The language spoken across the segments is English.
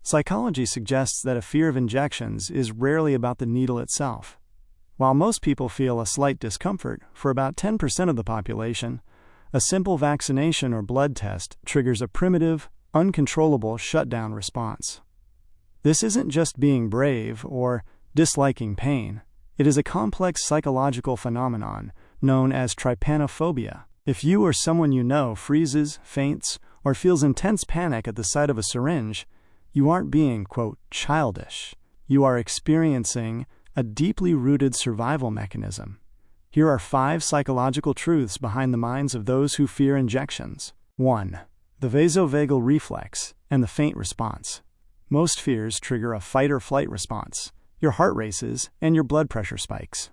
Psychology suggests that a fear of injections is rarely about the needle itself. While most people feel a slight discomfort, for about 10% of the population, a simple vaccination or blood test triggers a primitive, uncontrollable shutdown response. This isn't just being brave or disliking pain. It is a complex psychological phenomenon known as trypanophobia. If you or someone you know freezes, faints, or feels intense panic at the sight of a syringe, you aren't being, quote, childish. You are experiencing a deeply rooted survival mechanism. Here are 5 psychological truths behind the minds of those who fear injections. 1. The vasovagal reflex and the faint response. Most fears trigger a fight or flight response. Your heart races and your blood pressure spikes.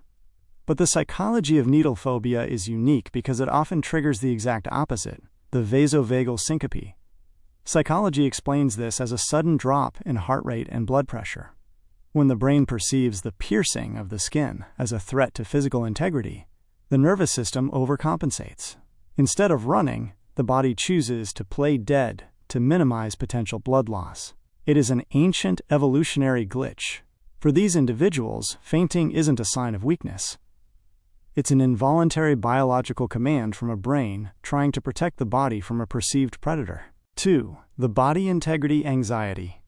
But the psychology of needle phobia is unique because it often triggers the exact opposite, the vasovagal syncope. Psychology explains this as a sudden drop in heart rate and blood pressure. When the brain perceives the piercing of the skin as a threat to physical integrity, the nervous system overcompensates. Instead of running, the body chooses to play dead to minimize potential blood loss. It is an ancient evolutionary glitch. For these individuals, fainting isn't a sign of weakness. It's an involuntary biological command from a brain trying to protect the body from a perceived predator. 2. The body integrity anxiety.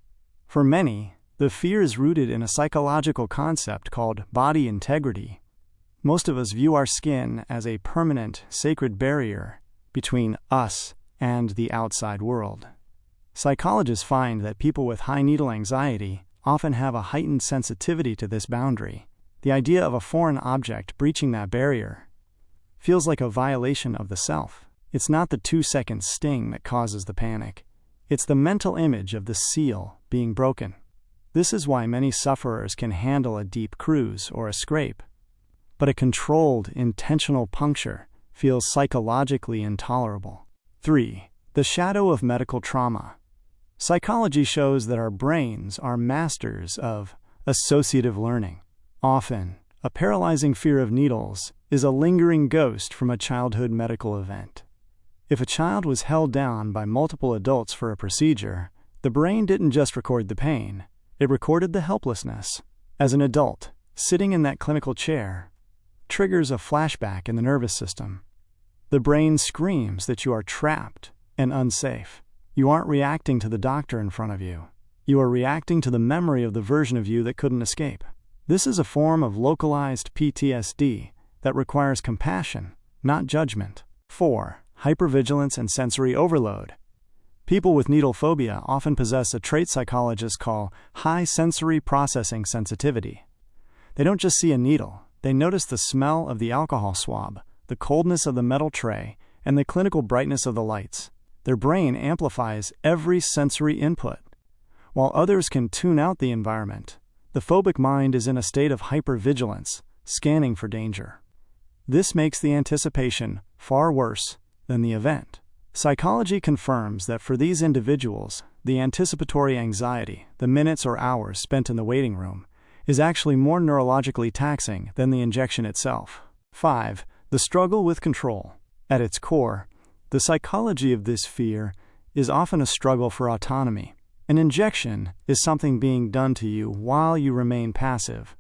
For many, the fear is rooted in a psychological concept called body integrity. Most of us view our skin as a permanent, sacred barrier between us and the outside world. Psychologists find that people with high needle anxiety often have a heightened sensitivity to this boundary. The idea of a foreign object breaching that barrier feels like a violation of the self. It's not the 2-second sting that causes the panic. It's the mental image of the seal being broken. This is why many sufferers can handle a deep cruise or a scrape. But a controlled, intentional puncture feels psychologically intolerable. 3. The shadow of medical trauma. Psychology shows that our brains are masters of associative learning. Often, a paralyzing fear of needles is a lingering ghost from a childhood medical event. If a child was held down by multiple adults for a procedure, the brain didn't just record the pain, it recorded the helplessness. As an adult, sitting in that clinical chair triggers a flashback in the nervous system. The brain screams that you are trapped and unsafe. You aren't reacting to the doctor in front of you. You are reacting to the memory of the version of you that couldn't escape. This is a form of localized PTSD that requires compassion, not judgment. 4. Hypervigilance and sensory overload. People with needle phobia often possess a trait psychologists call high sensory processing sensitivity. They don't just see a needle, they notice the smell of the alcohol swab, the coldness of the metal tray, and the clinical brightness of the lights. Their brain amplifies every sensory input. While others can tune out the environment, the phobic mind is in a state of hypervigilance, scanning for danger. This makes the anticipation far worse than the event. Psychology confirms that for these individuals, the anticipatory anxiety, the minutes or hours spent in the waiting room, is actually more neurologically taxing than the injection itself. 5. The struggle with control. At its core, the psychology of this fear is often a struggle for autonomy. An injection is something being done to you while you remain passive.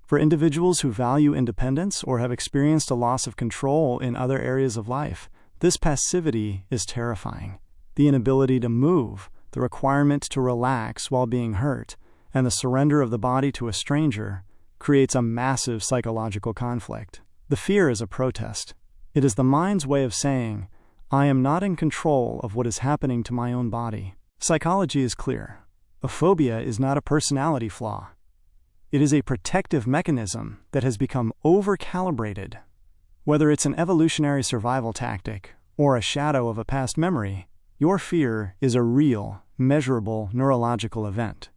For individuals who value independence or have experienced a loss of control in other areas of life, this passivity is terrifying. The inability to move, the requirement to relax while being hurt, and the surrender of the body to a stranger creates a massive psychological conflict. The fear is a protest. It is the mind's way of saying, I am not in control of what is happening to my own body. Psychology is clear. A phobia is not a personality flaw. It is a protective mechanism that has become over-calibrated. Whether it's an evolutionary survival tactic or a shadow of a past memory, your fear is a real, measurable neurological event.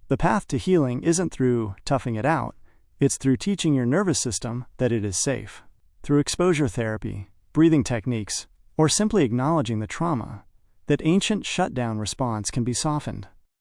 The path to healing isn't through toughing it out, it's through teaching your nervous system that it is safe. Through exposure therapy, breathing techniques, or simply acknowledging the trauma, that ancient shutdown response can be softened.